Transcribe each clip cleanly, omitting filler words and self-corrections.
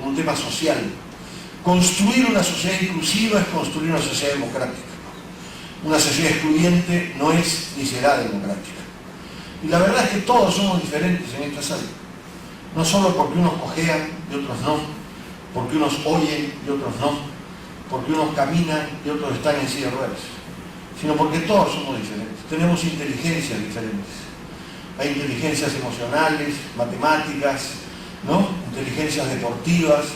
como un tema social. Construir una sociedad inclusiva es construir una sociedad democrática. Una sociedad excluyente no es ni será democrática. Y la verdad es que todos somos diferentes en esta sala. No solo porque unos cojean y otros no, porque unos oyen y otros no, porque unos caminan y otros están en silla de ruedas, sino porque todos somos diferentes. Tenemos inteligencias diferentes. Hay inteligencias emocionales, matemáticas, ¿no? Inteligencias deportivas,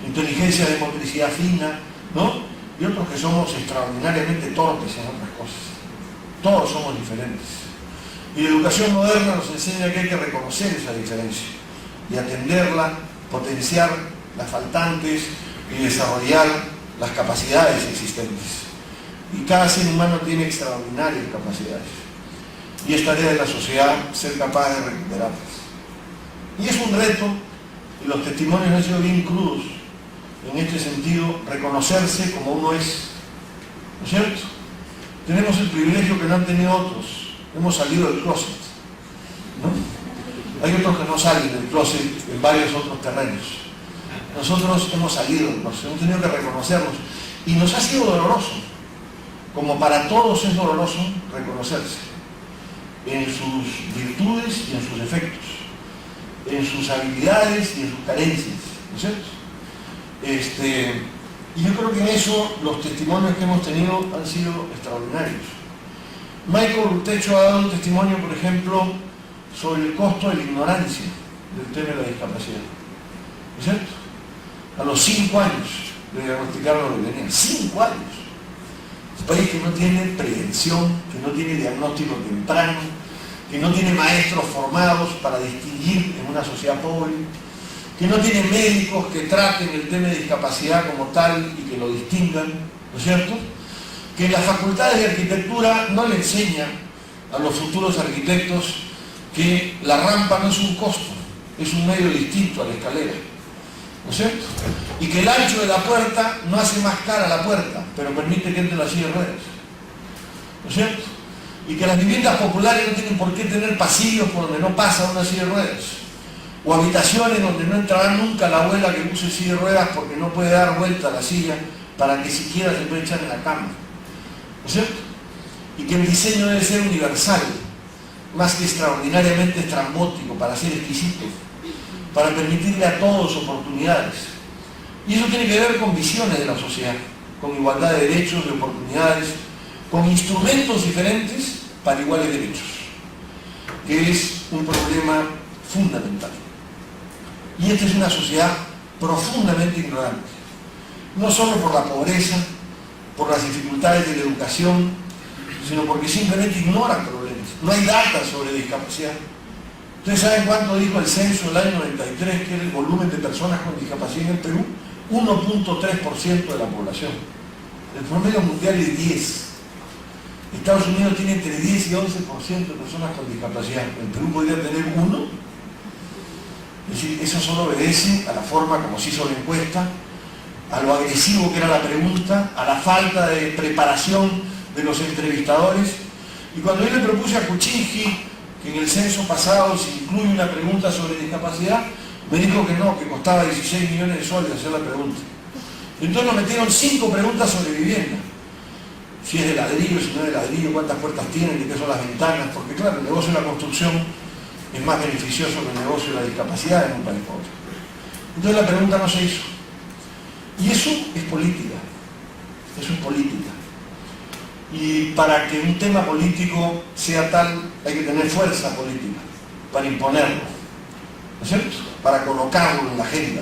inteligencias de motricidad fina, ¿no? Y otros que somos extraordinariamente torpes en otras cosas. Todos somos diferentes. Y la educación moderna nos enseña que hay que reconocer esa diferencia y atenderla, potenciar las faltantes y desarrollar las capacidades existentes. Y cada ser humano tiene extraordinarias capacidades. Y es tarea de la sociedad ser capaz de recuperarlas. Y es un reto, y los testimonios han sido bien crudos en este sentido, reconocerse como uno es. ¿No es cierto? Tenemos el privilegio que no han tenido otros. Hemos salido del closet, ¿no? Hay otros que no salen del closet en varios otros terrenos. Nosotros hemos salido del closet, hemos tenido que reconocernos. Y nos ha sido doloroso. Como para todos es doloroso reconocerse. En sus virtudes y en sus defectos, en sus habilidades y en sus carencias, ¿no es cierto? Y yo creo que en eso los testimonios que hemos tenido han sido extraordinarios. Michael Urtecho ha dado un testimonio, por ejemplo, sobre el costo de la ignorancia del tema de la discapacidad, ¿no es cierto? A los 5 años le diagnosticaron lo que tenía. 5 años. Un país que no tiene prevención, que no tiene diagnóstico temprano, que no tiene maestros formados para distinguir en una sociedad pobre, que no tiene médicos que traten el tema de discapacidad como tal y que lo distingan, ¿no es cierto? Que en las facultades de arquitectura no le enseñan a los futuros arquitectos que la rampa no es un costo, es un medio distinto a la escalera, ¿no es cierto? Y que el ancho de la puerta no hace más cara la puerta, pero permite que entre la silla de ruedas, ¿no es cierto? Y que las viviendas populares no tienen por qué tener pasillos por donde no pasa una silla de ruedas, o habitaciones donde no entrará nunca la abuela que use silla de ruedas porque no puede dar vuelta a la silla para que siquiera se pueda echar en la cama, ¿no es cierto? Y que el diseño debe ser universal, más que extraordinariamente estrambótico, para ser exquisito, para permitirle a todos oportunidades. Y eso tiene que ver con visiones de la sociedad, con igualdad de derechos, de oportunidades, con instrumentos diferentes para iguales derechos, que es un problema fundamental. Y esta es una sociedad profundamente ignorante, no solo por la pobreza, por las dificultades de la educación, sino porque simplemente ignoran problemas. No hay data sobre discapacidad. ¿Ustedes saben cuánto dijo el censo del año 93 que era el volumen de personas con discapacidad en el Perú? 1.3% de la población. El promedio mundial es 10%. Estados Unidos tiene entre 10 y 11% de personas con discapacidad. El Perú podría tener 1%. Es decir, eso solo obedece a la forma como se hizo la encuesta, a lo agresivo que era la pregunta, a la falta de preparación de los entrevistadores. Y cuando yo le propuse a Kuczynski que en el censo pasado se incluye una pregunta sobre discapacidad, me dijo que no, que costaba 16 millones de soles hacer la pregunta. Y entonces nos metieron 5 preguntas sobre vivienda. Si es de ladrillo, si no es de ladrillo, cuántas puertas tienen y qué son las ventanas, porque claro, el negocio de la construcción es más beneficioso que el negocio de la discapacidad en un país pobre. Entonces la pregunta no se hizo. Y eso es política. Eso es política. Y para que un tema político sea tal, hay que tener fuerza política para imponerlo, ¿no es cierto? Para colocarlo en la agenda,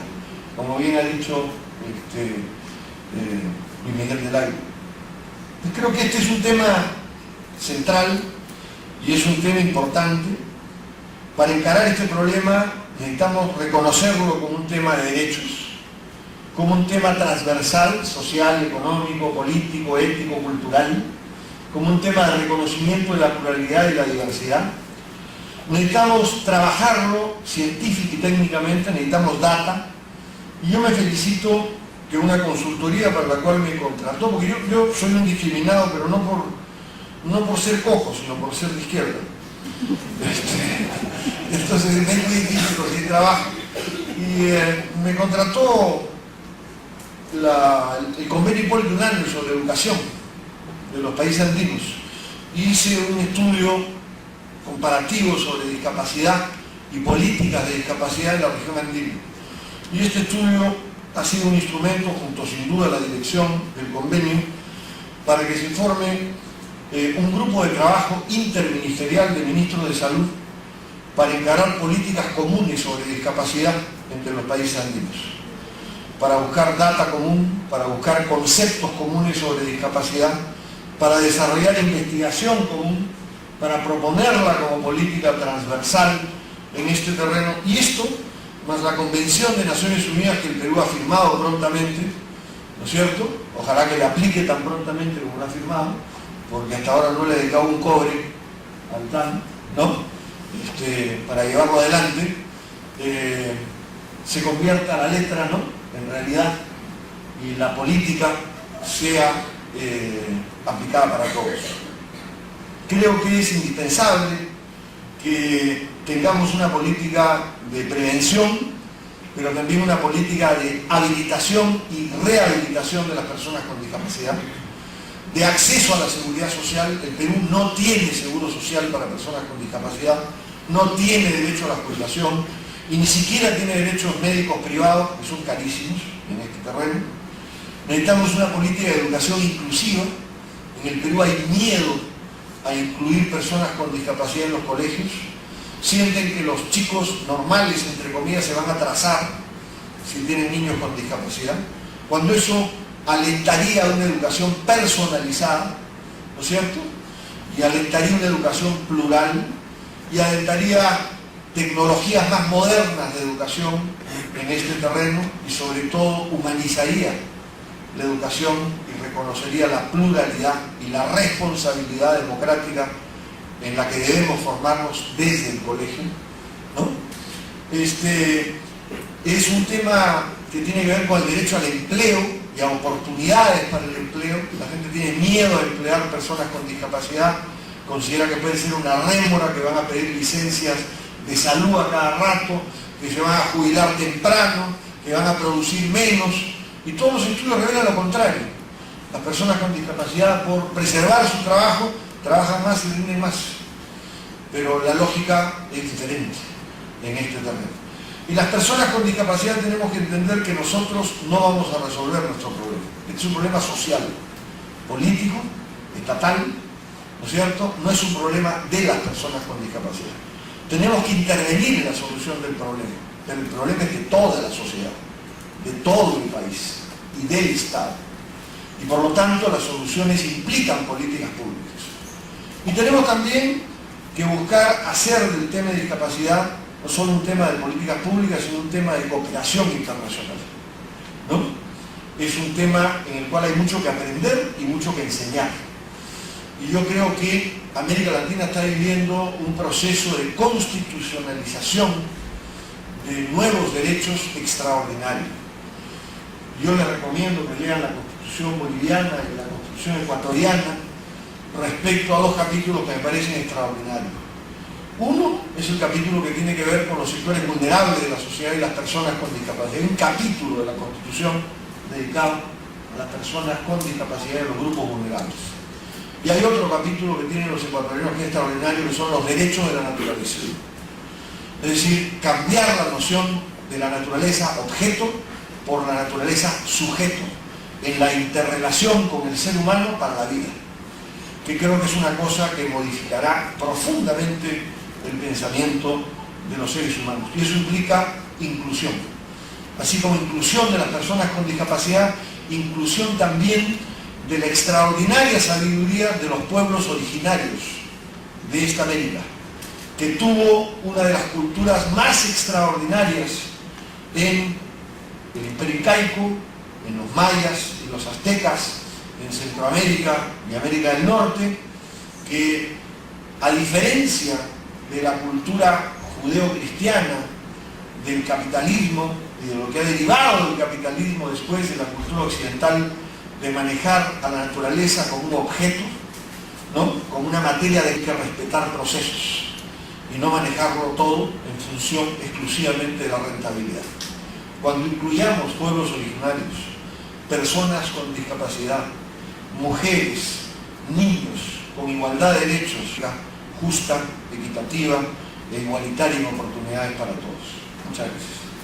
como bien ha dicho Luis Miguel del Aire. Creo que este es un tema central y es un tema importante. Para encarar este problema necesitamos reconocerlo como un tema de derechos, como un tema transversal, social, económico, político, ético, cultural, como un tema de reconocimiento de la pluralidad y la diversidad. Necesitamos trabajarlo científica y técnicamente, necesitamos data, y yo me felicito que una consultoría para la cual me contrató, porque yo soy un discriminado, pero no por ser cojo, sino por ser de izquierda. Entonces es muy difícil conseguir trabajo. Y me contrató el convenio Hipólito Unanue sobre educación de los países andinos. Hice un estudio comparativo sobre discapacidad y políticas de discapacidad en la región andina. Y este estudio ha sido un instrumento, junto sin duda a la dirección del convenio, para que se forme un grupo de trabajo interministerial de ministros de salud para encarar políticas comunes sobre discapacidad entre los países andinos, para buscar data común, para buscar conceptos comunes sobre discapacidad, para desarrollar investigación común, para proponerla como política transversal en este terreno. Y esto, más la Convención de Naciones Unidas que el Perú ha firmado prontamente, ¿no es cierto? Ojalá que le aplique tan prontamente como lo ha firmado, porque hasta ahora no le he dedicado un cobre al TAN, ¿no? Para llevarlo adelante, se convierta a la letra, ¿no?, en realidad, y la política sea aplicada para todos. Creo que es indispensable que tengamos una política de prevención, pero también una política de habilitación y rehabilitación de las personas con discapacidad, de acceso a la seguridad social. El Perú no tiene seguro social para personas con discapacidad, no tiene derecho a la jubilación y ni siquiera tiene derechos médicos privados, que son carísimos en este terreno. Necesitamos una política de educación inclusiva. En el Perú hay miedo a incluir personas con discapacidad en los colegios. Sienten que los chicos normales, entre comillas, se van a atrasar si tienen niños con discapacidad, cuando eso alentaría una educación personalizada, ¿no es cierto? Y alentaría una educación plural, y alentaría tecnologías más modernas de educación en este terreno, y sobre todo humanizaría la educación y reconocería la pluralidad y la responsabilidad democrática en la que debemos formarnos desde el colegio, ¿no? Es un tema que tiene que ver con el derecho al empleo y a oportunidades para el empleo. La gente tiene miedo a emplear personas con discapacidad, considera que puede ser una rémora, que van a pedir licencias de salud a cada rato, que se van a jubilar temprano, que van a producir menos, y todos los estudios revelan lo contrario. Las personas con discapacidad, por preservar su trabajo, trabajan más y rinden más. Pero la lógica es diferente en este terreno. Y las personas con discapacidad tenemos que entender que nosotros no vamos a resolver nuestro problema. Este es un problema social, político, estatal, ¿no es cierto? No es un problema de las personas con discapacidad. Tenemos que intervenir en la solución del problema, pero el problema es de toda la sociedad, de todo el país y del Estado. Y por lo tanto las soluciones implican políticas públicas. Y tenemos también que buscar hacer del tema de discapacidad no solo un tema de políticas públicas, sino un tema de cooperación internacional, ¿no? Es un tema en el cual hay mucho que aprender y mucho que enseñar. Y yo creo que América Latina está viviendo un proceso de constitucionalización de nuevos derechos extraordinarios. Yo les recomiendo que lean la Constitución boliviana y la Constitución ecuatoriana respecto a dos capítulos que me parecen extraordinarios. Uno es el capítulo que tiene que ver con los sectores vulnerables de la sociedad y las personas con discapacidad. Hay un capítulo de la Constitución dedicado a las personas con discapacidad y a los grupos vulnerables. Y hay otro capítulo que tienen los ecuatorianos que es extraordinario, que son los derechos de la naturaleza. Es decir, cambiar la noción de la naturaleza objeto por la naturaleza sujeto, en la interrelación con el ser humano para la vida, que creo que es una cosa que modificará profundamente el pensamiento de los seres humanos. Y eso implica inclusión. Así como inclusión de las personas con discapacidad, inclusión también de la extraordinaria sabiduría de los pueblos originarios de esta América, que tuvo una de las culturas más extraordinarias en el Imperio Incaico, en los mayas, en los aztecas, en Centroamérica y América del Norte, que a diferencia de la cultura judeo-cristiana, del capitalismo y de lo que ha derivado del capitalismo después de la cultura occidental, de manejar a la naturaleza como un objeto, ¿no?, como una materia de que respetar procesos y no manejarlo todo en función exclusivamente de la rentabilidad. cuando incluyamos pueblos originarios, personas con discapacidad, mujeres, niños, con igualdad de derechos, justa, equitativa e igualitaria en oportunidades para todos. Muchas gracias.